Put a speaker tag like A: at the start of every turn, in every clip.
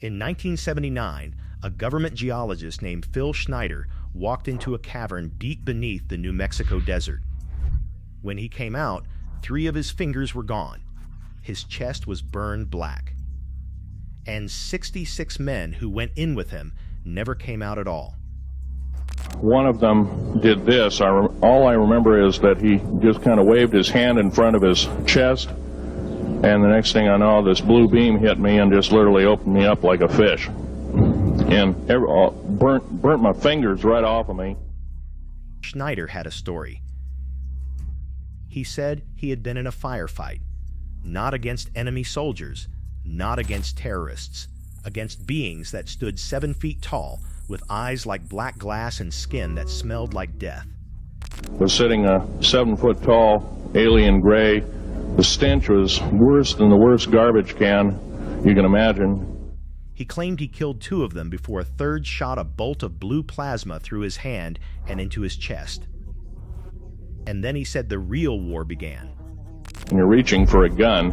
A: In 1979, a government geologist named Phil Schneider walked into a cavern deep beneath the New Mexico desert. When he came out, 3 of his fingers were gone. His chest was burned black. And 66 men who went in with him never came out at all.
B: One of them did this. All I remember is that he just kind of waved his hand in front of his chest, and the next thing I know, this blue beam hit me and just literally opened me up like a fish. And burnt my fingers right off of me.
A: Schneider had a story. He said he had been in a firefight, not against enemy soldiers, not against terrorists, against beings that stood 7 feet tall with eyes like black glass and skin that smelled like death.
B: Was sitting a 7-foot-tall alien gray. The stench was worse than the worst garbage can you can imagine.
A: He claimed he killed 2 of them before a third shot a bolt of blue plasma through his hand and into his chest. And then he said the real war began.
B: When you're reaching for a gun,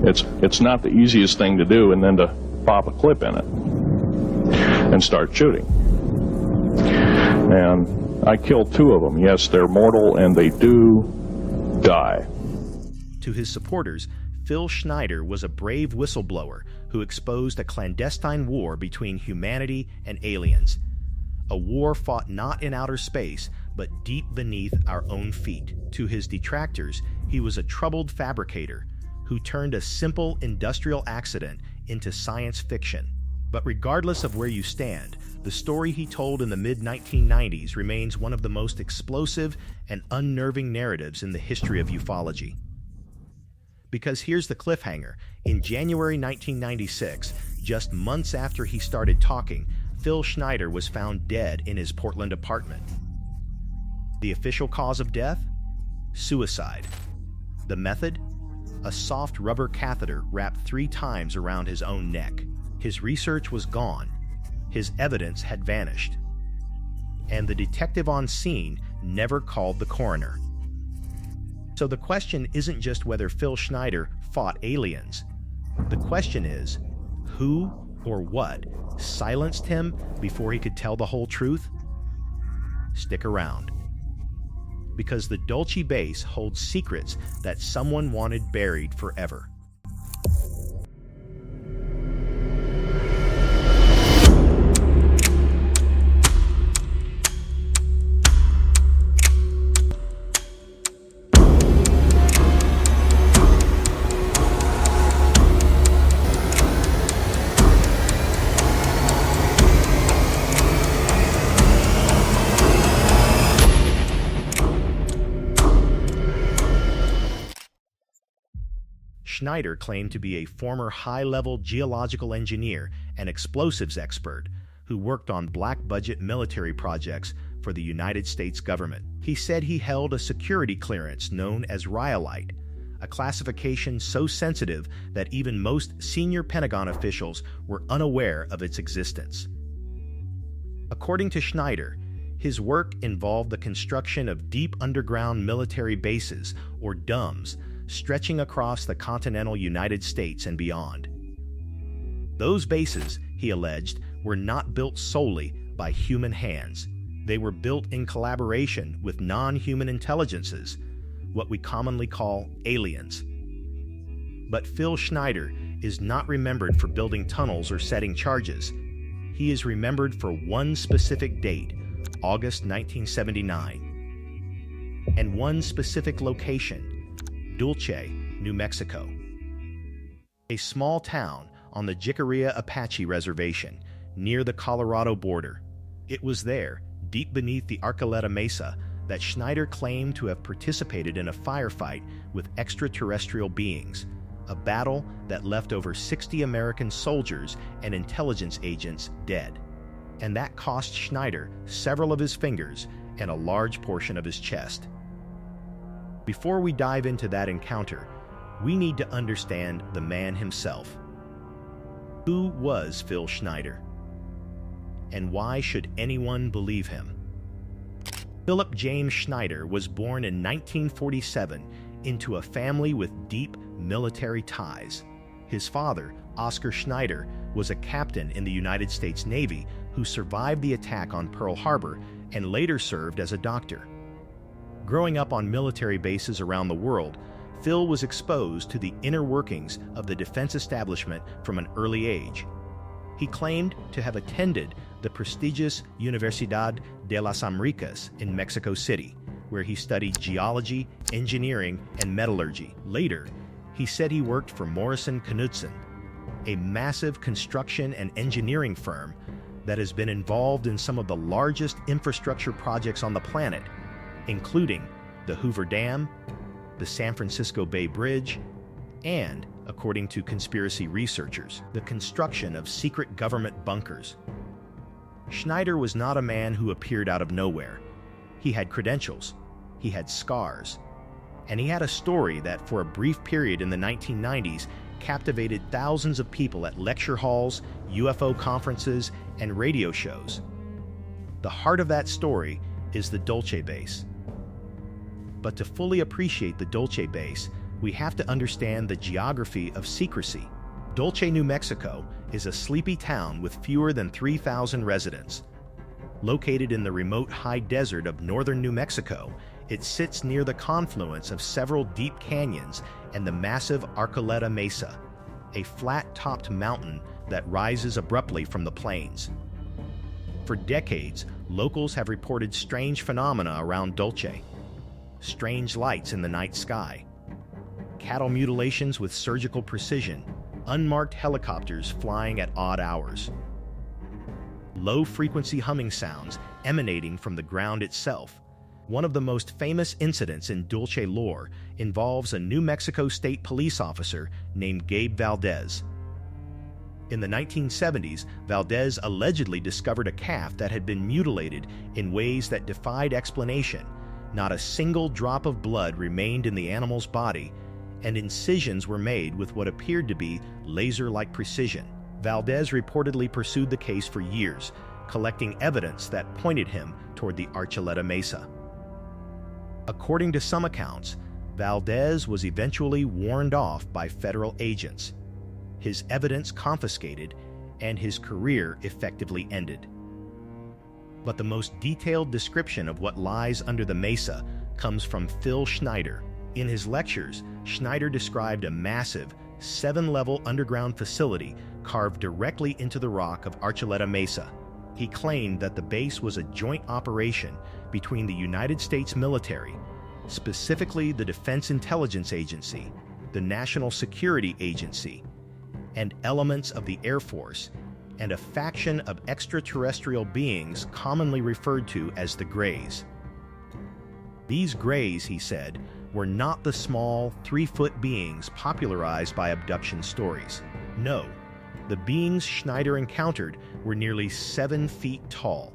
B: it's not the easiest thing to do, and then to pop a clip in it and start shooting. And I killed 2 of them. Yes, they're mortal, and they do die.
A: To his supporters, Phil Schneider was a brave whistleblower who exposed a clandestine war between humanity and aliens. A war fought not in outer space, but deep beneath our own feet. To his detractors, he was a troubled fabricator who turned a simple industrial accident into science fiction. But regardless of where you stand, the story he told in the mid-1990s remains one of the most explosive and unnerving narratives in the history of ufology. Because here's the cliffhanger. In January 1996, just months after he started talking, Phil Schneider was found dead in his Portland apartment. The official cause of death? Suicide. The method? A soft rubber catheter wrapped 3 times around his own neck. His research was gone. His evidence had vanished. And the detective on scene never called the coroner. So the question isn't just whether Phil Schneider fought aliens. The question is, who or what silenced him before he could tell the whole truth? Stick around. Because the Dulce base holds secrets that someone wanted buried forever. Schneider claimed to be a former high-level geological engineer and explosives expert who worked on black-budget military projects for the United States government. He said he held a security clearance known as rhyolite, a classification so sensitive that even most senior Pentagon officials were unaware of its existence. According to Schneider, his work involved the construction of deep underground military bases, or DUMBs, stretching across the continental United States and beyond. Those bases, he alleged, were not built solely by human hands. They were built in collaboration with non-human intelligences, what we commonly call aliens. But Phil Schneider is not remembered for building tunnels or setting charges. He is remembered for one specific date, August 1979, and one specific location, Dulce, New Mexico, a small town on the Jicarilla Apache Reservation near the Colorado border. It was there, deep beneath the Archuleta Mesa, that Schneider claimed to have participated in a firefight with extraterrestrial beings, a battle that left over 60 American soldiers and intelligence agents dead. And that cost Schneider several of his fingers and a large portion of his chest. Before we dive into that encounter, we need to understand the man himself. Who was Phil Schneider? And why should anyone believe him? Philip James Schneider was born in 1947 into a family with deep military ties. His father, Oscar Schneider, was a captain in the United States Navy who survived the attack on Pearl Harbor and later served as a doctor. Growing up on military bases around the world, Phil was exposed to the inner workings of the defense establishment from an early age. He claimed to have attended the prestigious Universidad de las Américas in Mexico City, where he studied geology, engineering, and metallurgy. Later, he said he worked for Morrison Knudsen, a massive construction and engineering firm that has been involved in some of the largest infrastructure projects on the planet, including the Hoover Dam, the San Francisco Bay Bridge, and, according to conspiracy researchers, the construction of secret government bunkers. Schneider was not a man who appeared out of nowhere. He had credentials, he had scars, and he had a story that, for a brief period in the 1990s, captivated thousands of people at lecture halls, UFO conferences, and radio shows. The heart of that story is the Dulce base. But to fully appreciate the Dulce base, we have to understand the geography of secrecy. Dulce, New Mexico, is a sleepy town with fewer than 3,000 residents. Located in the remote high desert of northern New Mexico, it sits near the confluence of several deep canyons and the massive Archuleta Mesa, a flat-topped mountain that rises abruptly from the plains. For decades, locals have reported strange phenomena around Dulce. Strange lights in the night sky, cattle mutilations with surgical precision, unmarked helicopters flying at odd hours, low-frequency humming sounds emanating from the ground itself. One of the most famous incidents in Dulce lore involves a New Mexico State police officer named Gabe Valdez. In the 1970s, Valdez allegedly discovered a calf that had been mutilated in ways that defied explanation. Not a single drop of blood remained in the animal's body, and incisions were made with what appeared to be laser-like precision. Valdez reportedly pursued the case for years, collecting evidence that pointed him toward the Archuleta Mesa. According to some accounts, Valdez was eventually warned off by federal agents, his evidence confiscated, and his career effectively ended. But the most detailed description of what lies under the mesa comes from Phil Schneider. In his lectures, Schneider described a massive, 7-level underground facility carved directly into the rock of Archuleta Mesa. He claimed that the base was a joint operation between the United States military, specifically the Defense Intelligence Agency, the National Security Agency, and elements of the Air Force, and a faction of extraterrestrial beings commonly referred to as the Greys. These Greys, he said, were not the small, 3-foot beings popularized by abduction stories. No, the beings Schneider encountered were nearly 7 feet tall,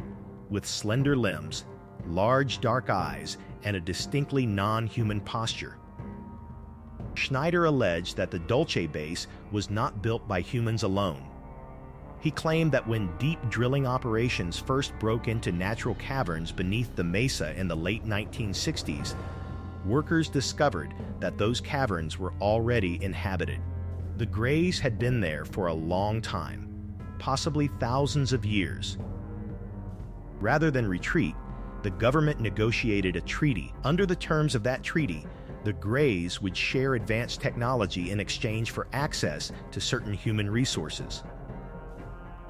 A: with slender limbs, large dark eyes, and a distinctly non-human posture. Schneider alleged that the Dulce base was not built by humans alone. He claimed that when deep drilling operations first broke into natural caverns beneath the mesa in the late 1960s, workers discovered that those caverns were already inhabited. The Greys had been there for a long time, possibly thousands of years. Rather than retreat, the government negotiated a treaty. Under the terms of that treaty, the Greys would share advanced technology in exchange for access to certain human resources.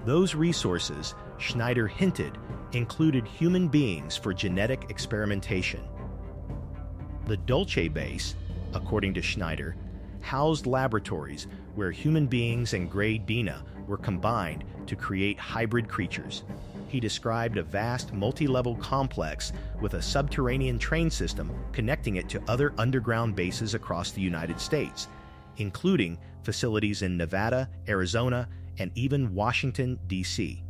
A: Those resources, Schneider hinted, included human beings for genetic experimentation. The Dulce base, according to Schneider, housed laboratories where human beings and Grey Dina were combined to create hybrid creatures. He described a vast multi-level complex with a subterranean train system connecting it to other underground bases across the United States, including facilities in Nevada, Arizona, and even Washington, D.C.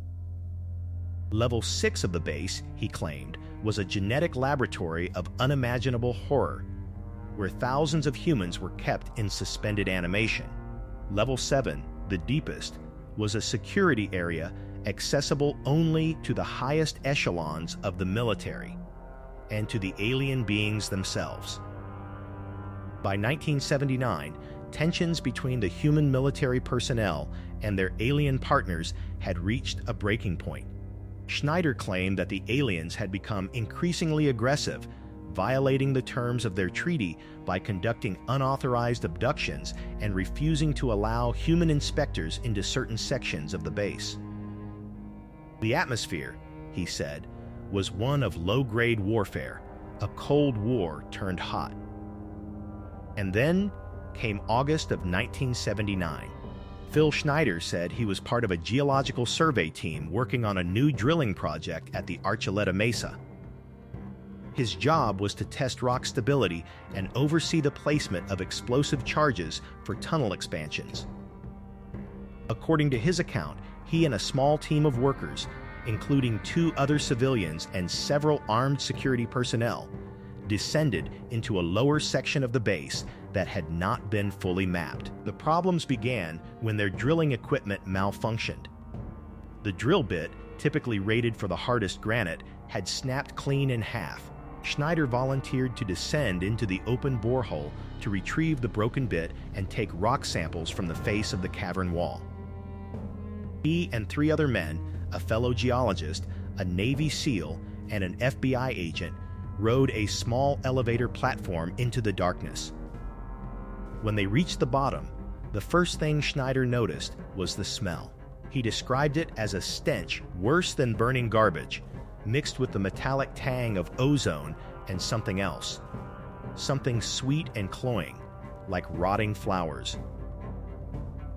A: Level 6 of the base, he claimed, was a genetic laboratory of unimaginable horror, where thousands of humans were kept in suspended animation. Level 7, the deepest, was a security area accessible only to the highest echelons of the military and to the alien beings themselves. By 1979, Tensions between the human military personnel and their alien partners had reached a breaking point. Schneider claimed that the aliens had become increasingly aggressive, violating the terms of their treaty by conducting unauthorized abductions and refusing to allow human inspectors into certain sections of the base. The atmosphere, he said, was one of low-grade warfare, a Cold War turned hot. And then came August of 1979. Phil Schneider said he was part of a geological survey team working on a new drilling project at the Archuleta Mesa. His job was to test rock stability and oversee the placement of explosive charges for tunnel expansions. According to his account, he and a small team of workers, including 2 other civilians and several armed security personnel, descended into a lower section of the base that had not been fully mapped. The problems began when their drilling equipment malfunctioned. The drill bit, typically rated for the hardest granite, had snapped clean in half. Schneider volunteered to descend into the open borehole to retrieve the broken bit and take rock samples from the face of the cavern wall. He and 3 other men, a fellow geologist, a Navy SEAL, and an FBI agent, rode a small elevator platform into the darkness. When they reached the bottom, the first thing Schneider noticed was the smell. He described it as a stench worse than burning garbage, mixed with the metallic tang of ozone and something else. Something sweet and cloying, like rotting flowers.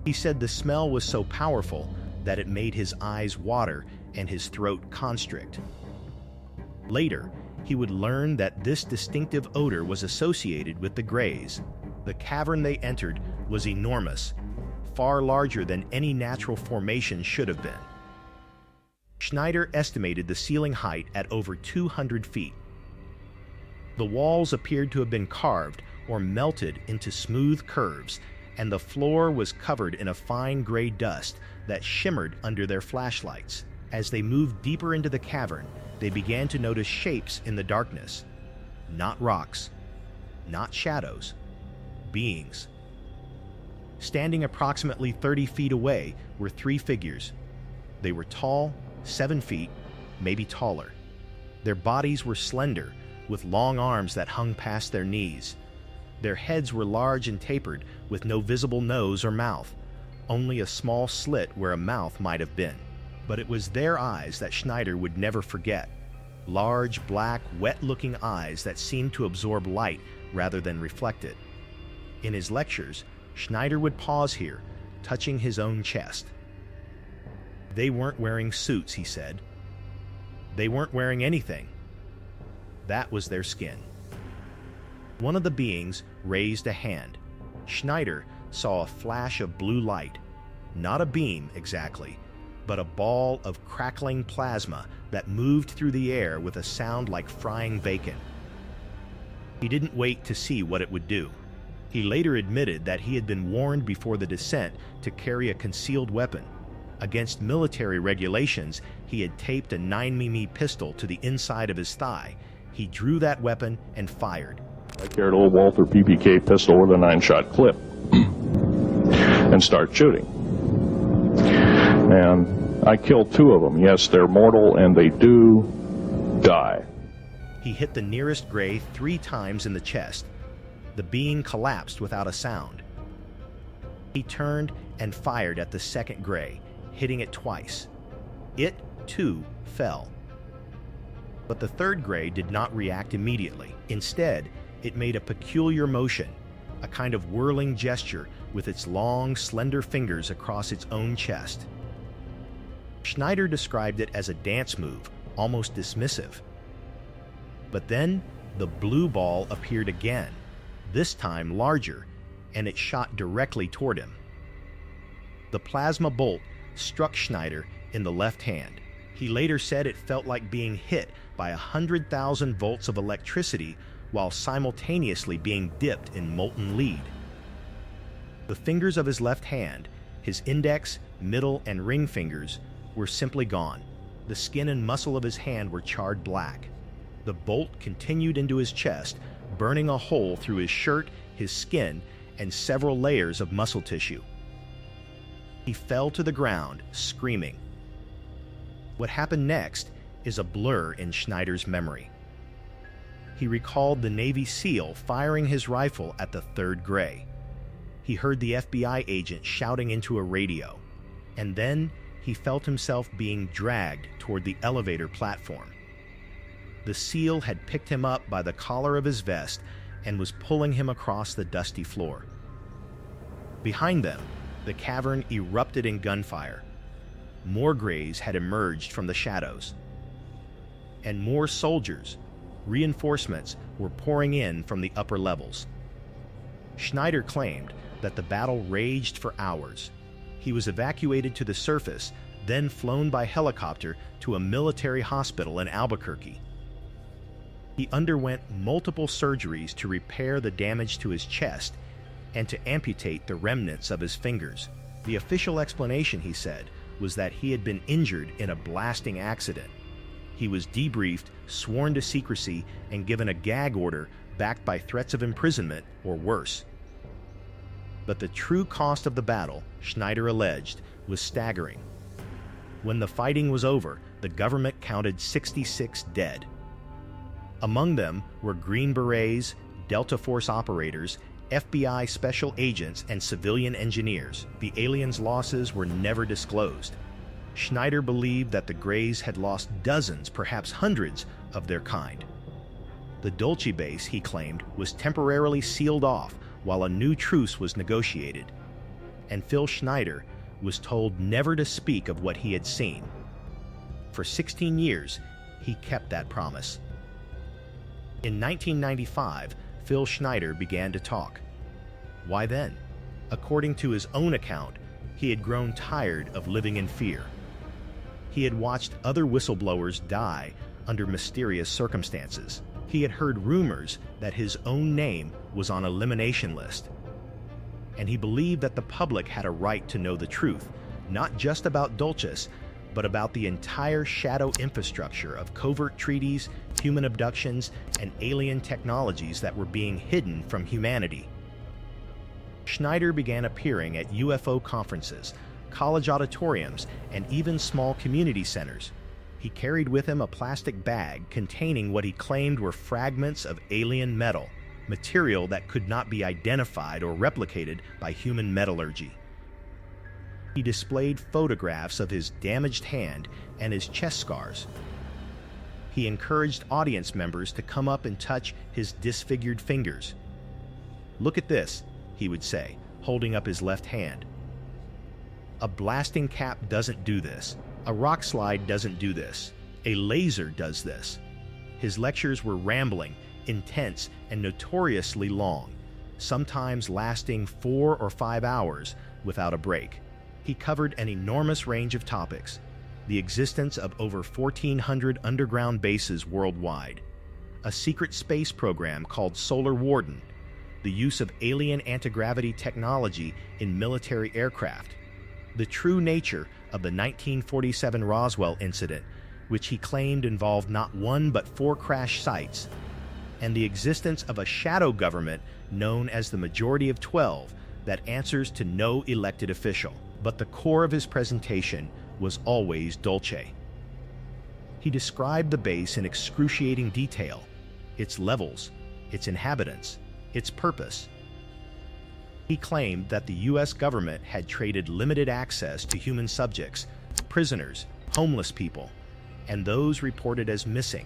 A: He said the smell was so powerful that it made his eyes water and his throat constrict. Later, he would learn that this distinctive odor was associated with the Greys. The cavern they entered was enormous, far larger than any natural formation should have been. Schneider estimated the ceiling height at over 200 feet. The walls appeared to have been carved or melted into smooth curves, and the floor was covered in a fine gray dust that shimmered under their flashlights. As they moved deeper into the cavern, they began to notice shapes in the darkness. Not rocks, not shadows, beings. Standing approximately 30 feet away were 3 figures. They were tall, 7 feet, maybe taller. Their bodies were slender, with long arms that hung past their knees. Their heads were large and tapered, with no visible nose or mouth, only a small slit where a mouth might have been. But it was their eyes that Schneider would never forget. Large, black, wet-looking eyes that seemed to absorb light rather than reflect it. In his lectures, Schneider would pause here, touching his own chest. They weren't wearing suits, he said. They weren't wearing anything. That was their skin. One of the beings raised a hand. Schneider saw a flash of blue light. Not a beam, exactly, but a ball of crackling plasma that moved through the air with a sound like frying bacon. He didn't wait to see what it would do. He later admitted that he had been warned before the descent to carry a concealed weapon. Against military regulations, he had taped a 9mm pistol to the inside of his thigh. He drew that weapon and fired.
B: I carried a little Walther PPK pistol with a 9-shot clip and start shooting. And I killed 2 of them. Yes, they're mortal and they do die.
A: He hit the nearest Gray 3 times in the chest. The being collapsed without a sound. He turned and fired at the second Gray, hitting it twice. It, too, fell. But the third Gray did not react immediately. Instead, it made a peculiar motion, a kind of whirling gesture with its long, slender fingers across its own chest. Schneider described it as a dance move, almost dismissive. But then, the blue ball appeared again, this time larger, and it shot directly toward him. The plasma bolt struck Schneider in the left hand. He later said it felt like being hit by 100,000 volts of electricity while simultaneously being dipped in molten lead. The fingers of his left hand, his index, middle, and ring fingers, were simply gone. The skin and muscle of his hand were charred black. The bolt continued into his chest, burning a hole through his shirt, his skin, and several layers of muscle tissue. He fell to the ground, screaming. What happened next is a blur in Schneider's memory. He recalled the Navy SEAL firing his rifle at the third gray. He heard the FBI agent shouting into a radio, and then he felt himself being dragged toward the elevator platform. The SEAL had picked him up by the collar of his vest and was pulling him across the dusty floor. Behind them, the cavern erupted in gunfire. More grays had emerged from the shadows, and more soldiers, reinforcements, were pouring in from the upper levels. Schneider claimed that the battle raged for hours. He was evacuated to the surface, then flown by helicopter to a military hospital in Albuquerque. He underwent multiple surgeries to repair the damage to his chest and to amputate the remnants of his fingers. The official explanation, he said, was that he had been injured in a blasting accident. He was debriefed, sworn to secrecy, and given a gag order backed by threats of imprisonment or worse. But the true cost of the battle, Schneider alleged, was staggering. When the fighting was over, the government counted 66 dead. Among them were Green Berets, Delta Force operators, FBI special agents, and civilian engineers. The aliens' losses were never disclosed. Schneider believed that the Greys had lost dozens, perhaps hundreds, of their kind. The Dulce base, he claimed, was temporarily sealed off while a new truce was negotiated, and Phil Schneider was told never to speak of what he had seen. For 16 years, he kept that promise. In 1995, Phil Schneider began to talk. Why then? According to his own account, he had grown tired of living in fear. He had watched other whistleblowers die under mysterious circumstances. He had heard rumors that his own name was on an elimination list. And he believed that the public had a right to know the truth, not just about Dulce, but about the entire shadow infrastructure of covert treaties, human abductions, and alien technologies that were being hidden from humanity. Schneider began appearing at UFO conferences, college auditoriums, and even small community centers. He carried with him a plastic bag containing what he claimed were fragments of alien metal, material that could not be identified or replicated by human metallurgy. He displayed photographs of his damaged hand and his chest scars. He encouraged audience members to come up and touch his disfigured fingers. "Look at this," he would say, holding up his left hand. "A blasting cap doesn't do this. A rock slide doesn't do this. A laser does this." His lectures were rambling, intense, and notoriously long, sometimes lasting 4 or 5 hours without a break. He covered an enormous range of topics: the existence of over 1,400 underground bases worldwide, a secret space program called Solar Warden, the use of alien anti-gravity technology in military aircraft, the true nature of the 1947 Roswell incident, which he claimed involved not 1 but 4 crash sites, and the existence of a shadow government known as the Majority of 12 that answers to no elected official. But the core of his presentation was always Dulce. He described the base in excruciating detail, its levels, its inhabitants, its purpose. He claimed that the U.S. government had traded limited access to human subjects, prisoners, homeless people, and those reported as missing,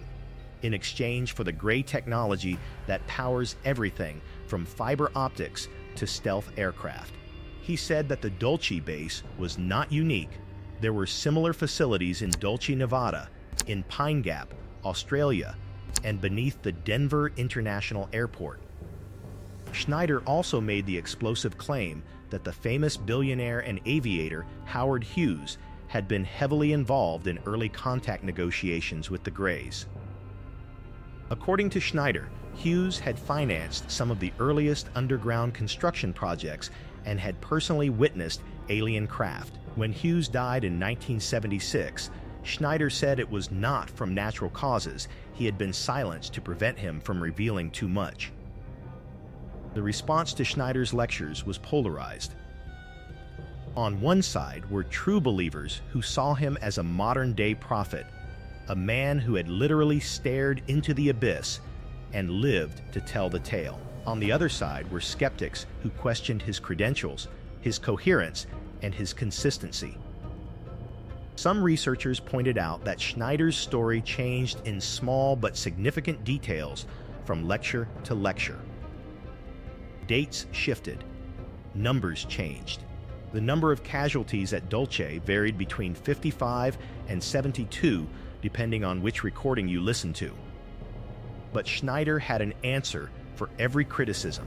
A: in exchange for the gray technology that powers everything from fiber optics to stealth aircraft. He said that the Dulce base was not unique. There were similar facilities in Dulce, Nevada, in Pine Gap, Australia, and beneath the Denver International Airport. Schneider also made the explosive claim that the famous billionaire and aviator Howard Hughes had been heavily involved in early contact negotiations with the Greys. According to Schneider, Hughes had financed some of the earliest underground construction projects and had personally witnessed alien craft. When Hughes died in 1976, Schneider said it was not from natural causes. He had been silenced to prevent him from revealing too much. The response to Schneider's lectures was polarized. On one side were true believers who saw him as a modern-day prophet, a man who had literally stared into the abyss and lived to tell the tale. On the other side were skeptics who questioned his credentials, his coherence, and his consistency. Some researchers pointed out that Schneider's story changed in small but significant details from lecture to lecture. Dates shifted. Numbers changed. The number of casualties at Dulce varied between 55 and 72, depending on which recording you listened to. But Schneider had an answer for every criticism.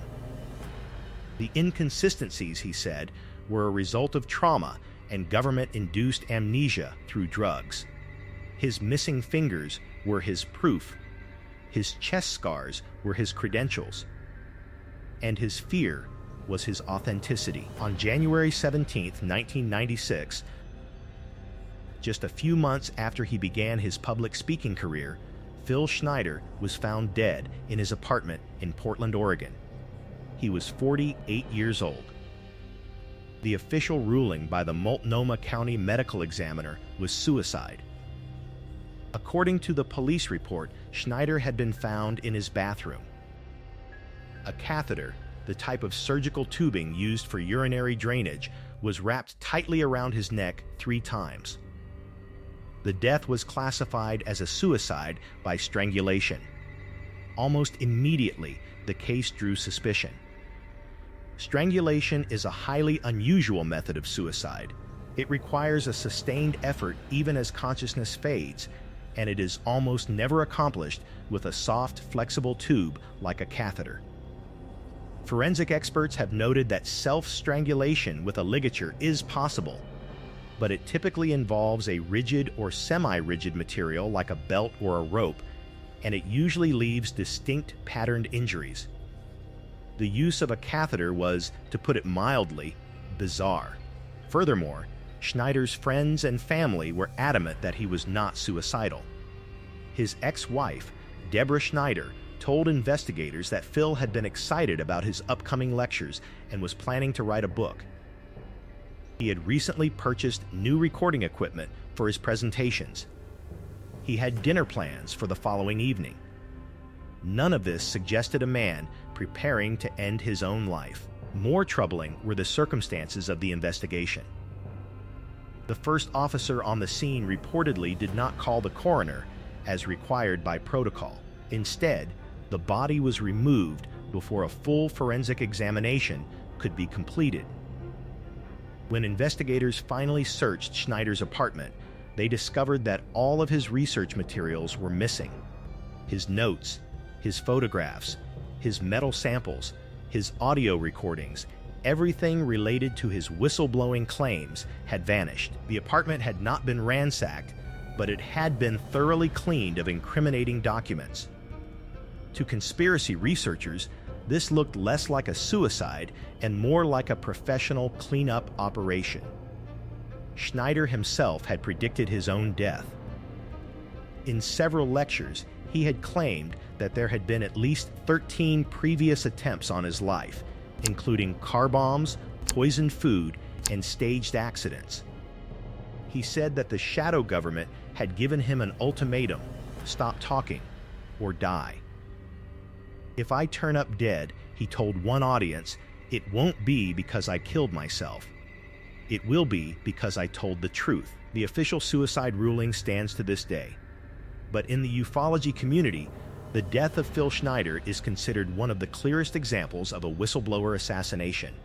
A: The inconsistencies, he said, were a result of trauma and government-induced amnesia through drugs. His missing fingers were his proof. His chest scars were his credentials. And his fear was his authenticity. On January 17, 1996, just a few months after he began his public speaking career, Phil Schneider was found dead in his apartment in Portland, Oregon. He was 48 years old. The official ruling by the Multnomah County Medical Examiner was suicide. According to the police report, Schneider had been found in his bathroom. A catheter, the type of surgical tubing used for urinary drainage, was wrapped tightly around his neck 3 times. The death was classified as a suicide by strangulation. Almost immediately, the case drew suspicion. Strangulation is a highly unusual method of suicide. It requires a sustained effort even as consciousness fades, and it is almost never accomplished with a soft, flexible tube like a catheter. Forensic experts have noted that self-strangulation with a ligature is possible, but it typically involves a rigid or semi-rigid material like a belt or a rope, and it usually leaves distinct patterned injuries. The use of a catheter was, to put it mildly, bizarre. Furthermore, Schneider's friends and family were adamant that he was not suicidal. His ex-wife, Deborah Schneider, told investigators that Phil had been excited about his upcoming lectures and was planning to write a book. He had recently purchased new recording equipment for his presentations. He had dinner plans for the following evening. None of this suggested a man preparing to end his own life. More troubling were the circumstances of the investigation. The first officer on the scene reportedly did not call the coroner as required by protocol. Instead, the body was removed before a full forensic examination could be completed. When investigators finally searched Schneider's apartment, they discovered that all of his research materials were missing. His notes, his photographs, his metal samples, his audio recordings, everything related to his whistleblowing claims had vanished. The apartment had not been ransacked, but it had been thoroughly cleaned of incriminating documents. To conspiracy researchers, this looked less like a suicide and more like a professional cleanup operation. Schneider himself had predicted his own death. In several lectures, he had claimed that there had been at least 13 previous attempts on his life, including car bombs, poisoned food, and staged accidents. He said that the shadow government had given him an ultimatum: stop talking or die. If I turn up dead, he told one audience, it won't be because I killed myself. It will be because I told the truth. The official suicide ruling stands to this day. But in the ufology community, the death of Phil Schneider is considered one of the clearest examples of a whistleblower assassination.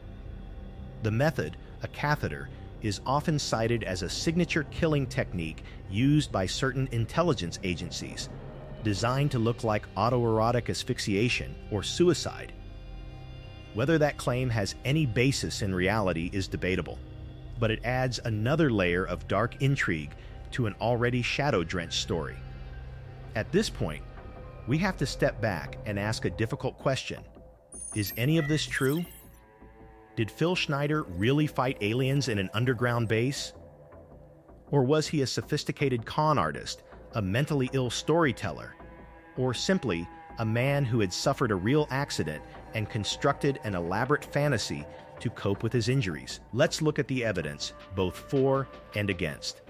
A: The method, a catheter, is often cited as a signature killing technique used by certain intelligence agencies, designed to look like autoerotic asphyxiation or suicide. Whether that claim has any basis in reality is debatable, but it adds another layer of dark intrigue to an already shadow-drenched story. At this point, we have to step back and ask a difficult question. Is any of this true? Did Phil Schneider really fight aliens in an underground base? Or was he a sophisticated con artist, a mentally ill storyteller, or simply a man who had suffered a real accident and constructed an elaborate fantasy to cope with his injuries. Let's look at the evidence, both for and against.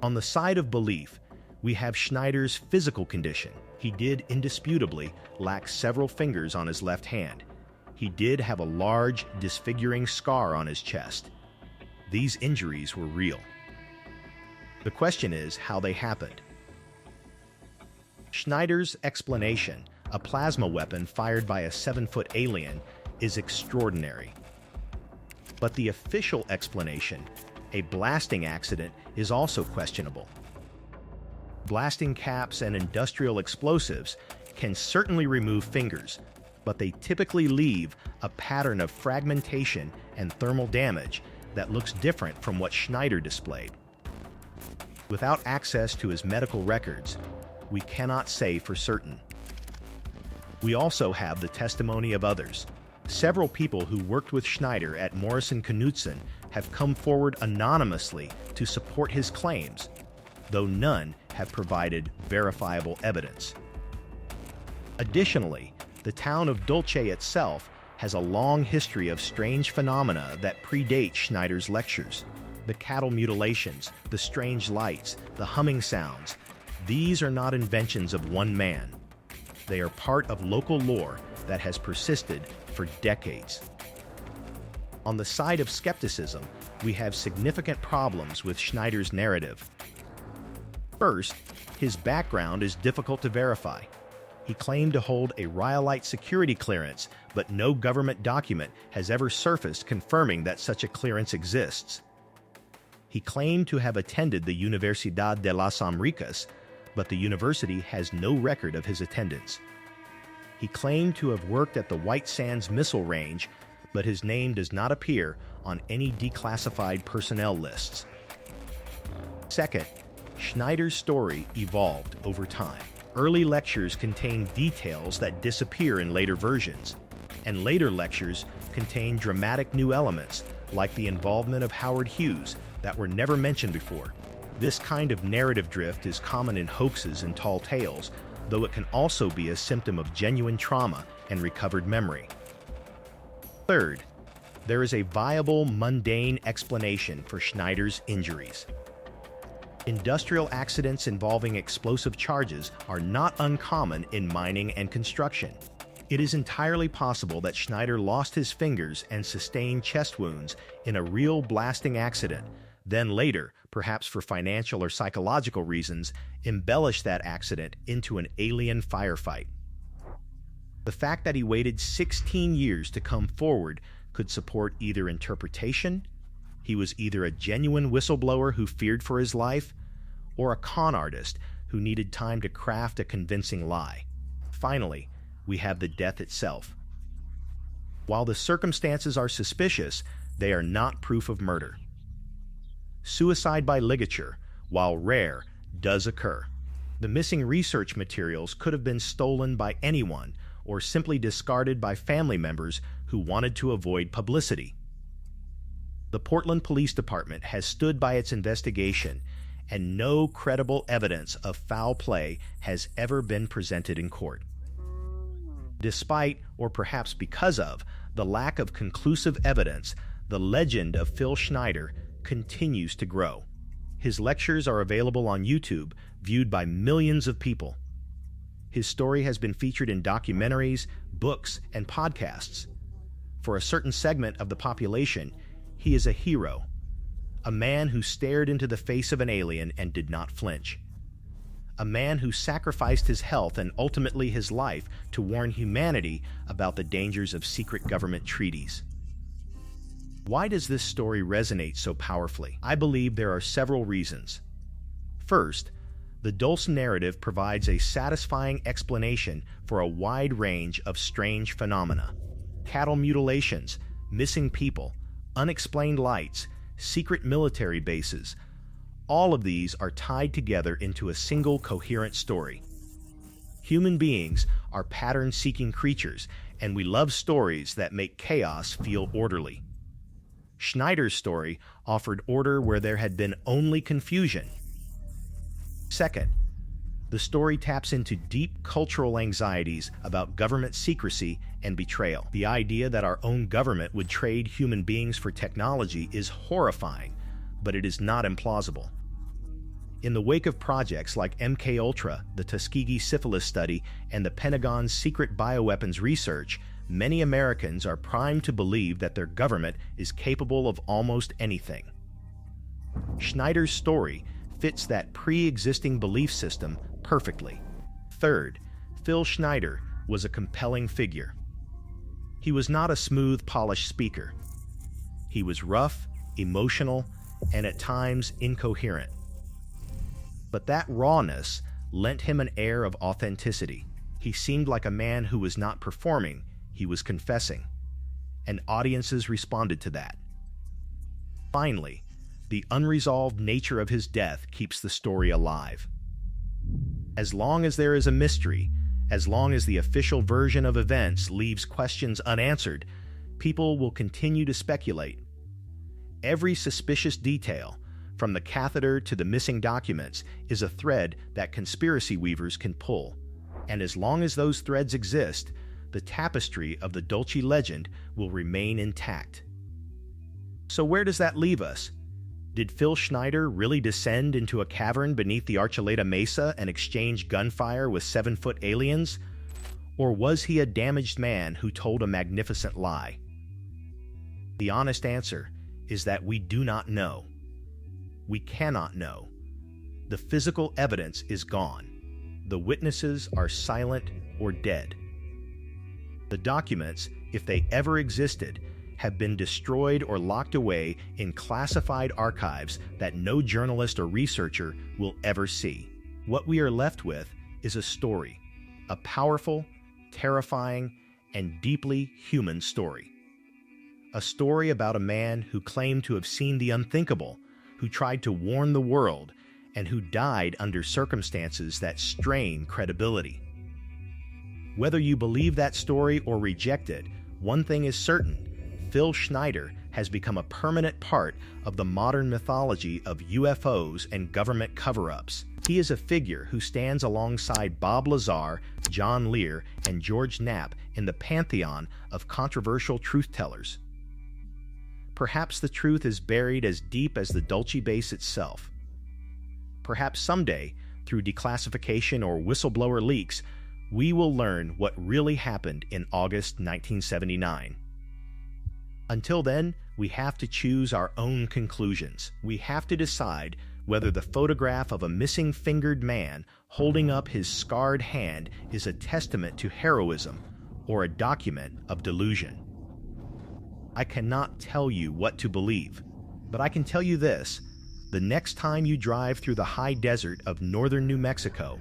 A: On the side of belief, we have Schneider's physical condition. He did indisputably lack several fingers on his left hand. He did have a large, disfiguring scar on his chest. These injuries were real. The question is how they happened. Schneider's explanation, a plasma weapon fired by a 7-foot alien, is extraordinary. But the official explanation, a blasting accident, is also questionable. Blasting caps and industrial explosives can certainly remove fingers, but they typically leave a pattern of fragmentation and thermal damage that looks different from what Schneider displayed. Without access to his medical records, we cannot say for certain. We also have the testimony of others. Several people who worked with Schneider at Morrison Knudsen have come forward anonymously to support his claims, though none have provided verifiable evidence. Additionally, the town of Dulce itself has a long history of strange phenomena that predate Schneider's lectures. The cattle mutilations, the strange lights, the humming sounds, these are not inventions of one man. They are part of local lore that has persisted for decades. On the side of skepticism, we have significant problems with Schneider's narrative. First, his background is difficult to verify. He claimed to hold a Rhyolite security clearance, but no government document has ever surfaced confirming that such a clearance exists. He claimed to have attended the Universidad de las Américas, but the university has no record of his attendance. He claimed to have worked at the White Sands Missile Range, but his name does not appear on any declassified personnel lists. Second, Schneider's story evolved over time. Early lectures contain details that disappear in later versions, and later lectures contain dramatic new elements, like the involvement of Howard Hughes, that were never mentioned before. This kind of narrative drift is common in hoaxes and tall tales, though it can also be a symptom of genuine trauma and recovered memory. Third, there is a viable, mundane explanation for Schneider's injuries. Industrial accidents involving explosive charges are not uncommon in mining and construction. It is entirely possible that Schneider lost his fingers and sustained chest wounds in a real blasting accident, then later, perhaps for financial or psychological reasons, embellished that accident into an alien firefight. The fact that he waited 16 years to come forward could support either interpretation, he was either a genuine whistleblower who feared for his life, or a con artist who needed time to craft a convincing lie. Finally, we have the death itself. While the circumstances are suspicious, they are not proof of murder. Suicide by ligature, while rare, does occur. The missing research materials could have been stolen by anyone or simply discarded by family members who wanted to avoid publicity. The Portland Police Department has stood by its investigation, and no credible evidence of foul play has ever been presented in court. Despite, or perhaps because of, the lack of conclusive evidence, the legend of Phil Schneider continues to grow. His lectures are available on YouTube, viewed by millions of people. His story has been featured in documentaries, books, and podcasts. For a certain segment of the population, he is a hero, a man who stared into the face of an alien and did not flinch, a man who sacrificed his health and ultimately his life to warn humanity about the dangers of secret government treaties. Why does this story resonate so powerfully? I believe there are several reasons. First, the Dulce narrative provides a satisfying explanation for a wide range of strange phenomena. Cattle mutilations, missing people, unexplained lights, secret military bases, all of these are tied together into a single coherent story. Human beings are pattern-seeking creatures, and we love stories that make chaos feel orderly. Schneider's story offered order where there had been only confusion. Second, The story taps into deep cultural anxieties about government secrecy and betrayal. The idea that our own government would trade human beings for technology is horrifying, but it is not implausible. In the wake of projects like MKUltra, the Tuskegee syphilis study, and the Pentagon's secret bioweapons research, many Americans are primed to believe that their government is capable of almost anything. Schneider's story fits that pre-existing belief system perfectly. Third, Phil Schneider was a compelling figure. He was not a smooth, polished speaker. He was rough, emotional, and at times incoherent. But that rawness lent him an air of authenticity. He seemed like a man who was not performing, he was confessing. And audiences responded to that. Finally, the unresolved nature of his death keeps the story alive. As long as there is a mystery, as long as the official version of events leaves questions unanswered, people will continue to speculate. Every suspicious detail, from the catheter to the missing documents, is a thread that conspiracy weavers can pull. And as long as those threads exist, the tapestry of the Dulce legend will remain intact. So where does that leave us? Did Phil Schneider really descend into a cavern beneath the Archuleta Mesa and exchange gunfire with 7-foot aliens? Or was he a damaged man who told a magnificent lie? The honest answer is that we do not know. We cannot know. The physical evidence is gone. The witnesses are silent or dead. The documents, if they ever existed, have been destroyed or locked away in classified archives that no journalist or researcher will ever see. What we are left with is a story, a powerful, terrifying, and deeply human story. A story about a man who claimed to have seen the unthinkable, who tried to warn the world, and who died under circumstances that strain credibility. Whether you believe that story or reject it, one thing is certain: Phil Schneider has become a permanent part of the modern mythology of UFOs and government cover-ups. He is a figure who stands alongside Bob Lazar, John Lear, and George Knapp in the pantheon of controversial truth-tellers. Perhaps the truth is buried as deep as the Dulce base itself. Perhaps someday, through declassification or whistleblower leaks, we will learn what really happened in August 1979. Until then, we have to choose our own conclusions. We have to decide whether the photograph of a missing fingered man holding up his scarred hand is a testament to heroism or a document of delusion. I cannot tell you what to believe, but I can tell you this: the next time you drive through the high desert of northern New Mexico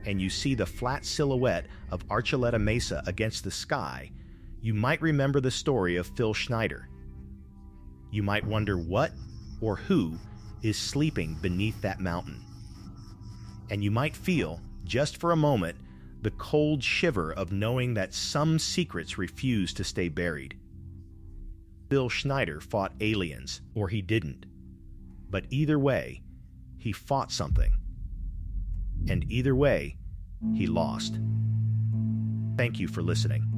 A: and you see the flat silhouette of Archuleta Mesa against the sky, you might remember the story of Phil Schneider. You might wonder what or who is sleeping beneath that mountain. And you might feel, just for a moment, the cold shiver of knowing that some secrets refuse to stay buried. Phil Schneider fought aliens, or he didn't. But either way, he fought something. And either way, he lost. Thank you for listening.